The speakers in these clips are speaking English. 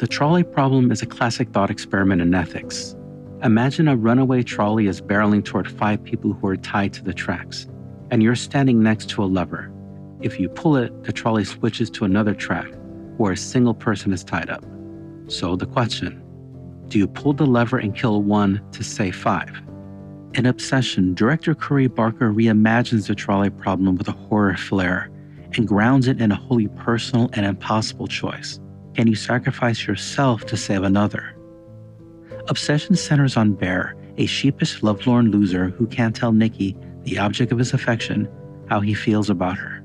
The trolley problem is a classic thought experiment in ethics. Imagine a runaway trolley is barreling toward 5 people who are tied to the tracks, and you're standing next to a lever. If you pull it, the trolley switches to another track where a single person is tied up. So the question, do you pull the lever and kill 1 to save 5? In Obsession, director Curry Barker reimagines the trolley problem with a horror flair and grounds it in a wholly personal and impossible choice. Can you sacrifice yourself to save another? Obsession centers on Bear, a sheepish, lovelorn loser who can't tell Nikki, the object of his affection, how he feels about her.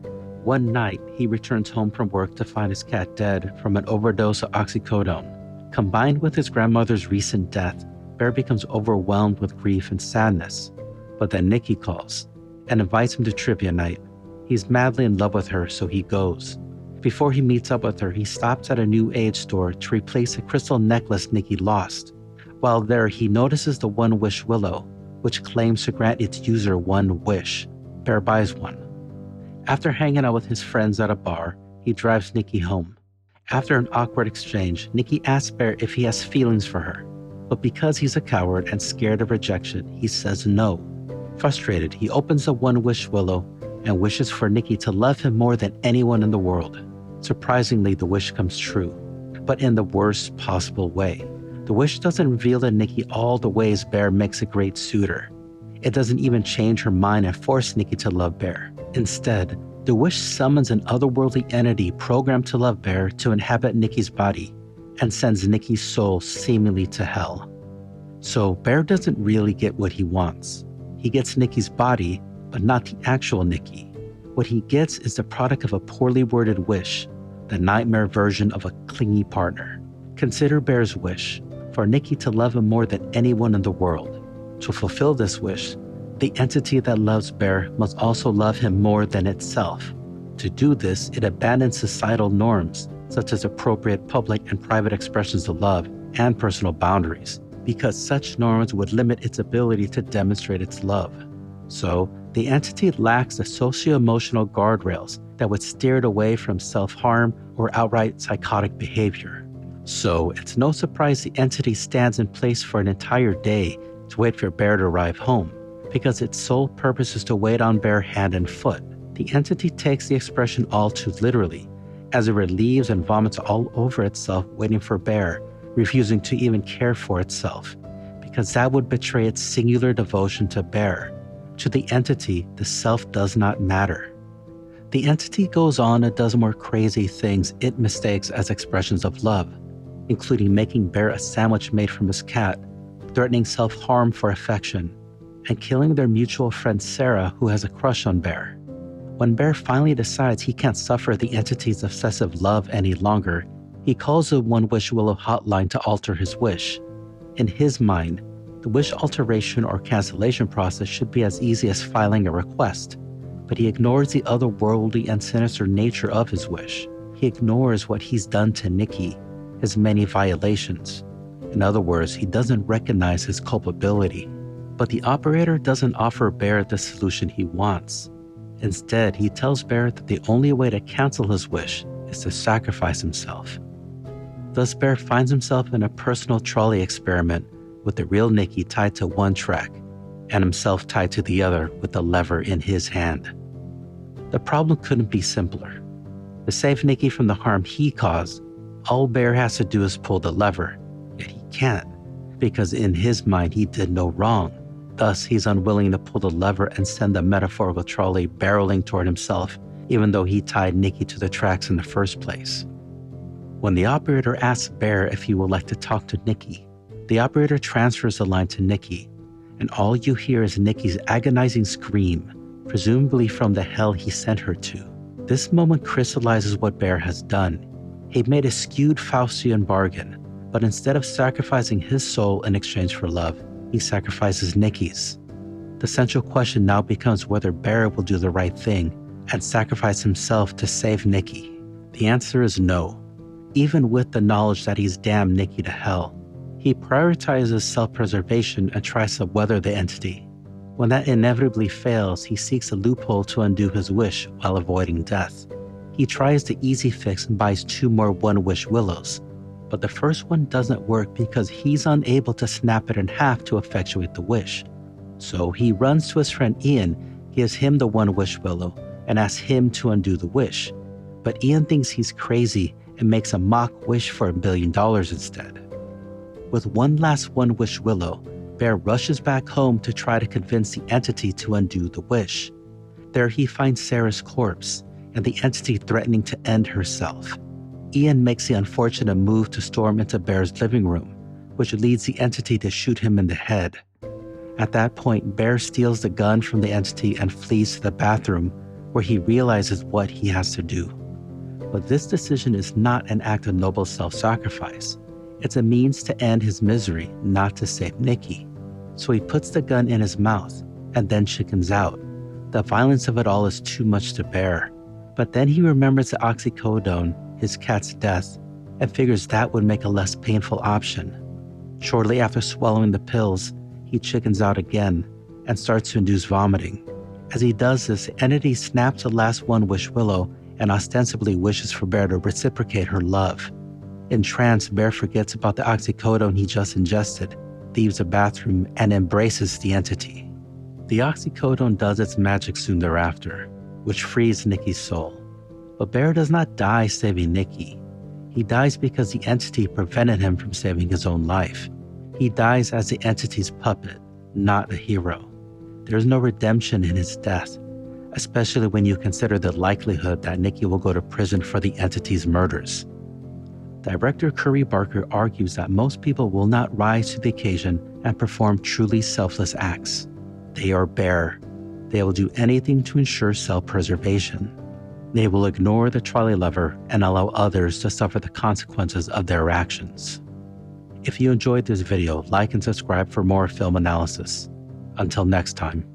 One night, he returns home from work to find his cat dead from an overdose of oxycodone. Combined with his grandmother's recent death, Bear becomes overwhelmed with grief and sadness. But then Nikki calls and invites him to trivia night. He's madly in love with her, so he goes. Before he meets up with her, he stops at a new age store to replace a crystal necklace Nikki lost. While there, he notices the Wish One Willow, which claims to grant its user one wish. Bear buys one. After hanging out with his friends at a bar, he drives Nikki home. After an awkward exchange, Nikki asks Bear if he has feelings for her. But because he's a coward and scared of rejection, he says no. Frustrated, he opens the Wish One Willow and wishes for Nikki to love him more than anyone in the world. Surprisingly, the wish comes true, but in the worst possible way. The wish doesn't reveal to Nikki all the ways Bear makes a great suitor. It doesn't even change her mind and force Nikki to love Bear. Instead, the wish summons an otherworldly entity programmed to love Bear to inhabit Nikki's body and sends Nikki's soul seemingly to hell. So Bear doesn't really get what he wants. He gets Nikki's body, but not the actual Nikki. What he gets is the product of a poorly worded wish, the nightmare version of a clingy partner. Consider Bear's wish, for Nikki to love him more than anyone in the world. To fulfill this wish, the entity that loves Bear must also love him more than itself. To do this, it abandons societal norms, such as appropriate public and private expressions of love and personal boundaries, because such norms would limit its ability to demonstrate its love. So, the entity lacks the socio-emotional guardrails that would steer it away from self-harm or outright psychotic behavior. So, it's no surprise the entity stands in place for an entire day to wait for Bear to arrive home, because its sole purpose is to wait on Bear hand and foot. The entity takes the expression all too literally, as it relieves and vomits all over itself waiting for Bear, refusing to even care for itself, because that would betray its singular devotion to Bear. To the entity, the self does not matter. The entity goes on and does more crazy things it mistakes as expressions of love, including making Bear a sandwich made from his cat, threatening self-harm for affection, and killing their mutual friend Sarah, who has a crush on Bear. When Bear finally decides he can't suffer the entity's obsessive love any longer, he calls the Wish One Willow hotline to alter his wish. In his mind, the wish alteration or cancellation process should be as easy as filing a request, but he ignores the otherworldly and sinister nature of his wish. He ignores what he's done to Nikki, his many violations. In other words, he doesn't recognize his culpability. But the operator doesn't offer Bear the solution he wants. Instead, he tells Bear that the only way to cancel his wish is to sacrifice himself. Thus, Bear finds himself in a personal trolley experiment with the real Nikki tied to one track and himself tied to the other with the lever in his hand. The problem couldn't be simpler. To save Nikki from the harm he caused, all Bear has to do is pull the lever, yet he can't, because in his mind he did no wrong. Thus, he's unwilling to pull the lever and send the metaphorical trolley barreling toward himself, even though he tied Nikki to the tracks in the first place. When the operator asks Bear if he would like to talk to Nikki, the operator transfers the line to Nikki, and all you hear is Nikki's agonizing scream, presumably from the hell he sent her to. This moment crystallizes what Bear has done. He made a skewed Faustian bargain, but instead of sacrificing his soul in exchange for love, he sacrifices Nikki's. The central question now becomes whether Bear will do the right thing and sacrifice himself to save Nikki. The answer is no. Even with the knowledge that he's damned Nikki to hell, he prioritizes self-preservation and tries to weather the entity. When that inevitably fails, he seeks a loophole to undo his wish while avoiding death. He tries the easy fix and buys 2 more Wish Willows. But the first one doesn't work because he's unable to snap it in half to effectuate the wish. So he runs to his friend Ian, gives him the One Wish Willow, and asks him to undo the wish. But Ian thinks he's crazy and makes a mock wish for $1 billion instead. With one last One Wish Willow, Bear rushes back home to try to convince the entity to undo the wish. There he finds Sarah's corpse and the entity threatening to end herself. Ian makes the unfortunate move to storm into Bear's living room, which leads the entity to shoot him in the head. At that point, Bear steals the gun from the entity and flees to the bathroom, where he realizes what he has to do. But this decision is not an act of noble self-sacrifice. It's a means to end his misery, not to save Nikki. So he puts the gun in his mouth and then chickens out. The violence of it all is too much to bear. But then he remembers the oxycodone, his cat's death, and figures that would make a less painful option. Shortly after swallowing the pills, he chickens out again and starts to induce vomiting. As he does this, the entity snaps the last One Wish Willow and ostensibly wishes for Bear to reciprocate her love. Entranced, Bear forgets about the oxycodone he just ingested, leaves the bathroom, and embraces the entity. The oxycodone does its magic soon thereafter, which frees Nikki's soul. But Bear does not die saving Nikki. He dies because the entity prevented him from saving his own life. He dies as the entity's puppet, not a hero. There's no redemption in his death, especially when you consider the likelihood that Nikki will go to prison for the entity's murders. Director Curry Barker argues that most people will not rise to the occasion and perform truly selfless acts. They are Bear. They will do anything to ensure self-preservation. They will ignore the trolley lover and allow others to suffer the consequences of their actions. If you enjoyed this video, like and subscribe for more film analysis. Until next time.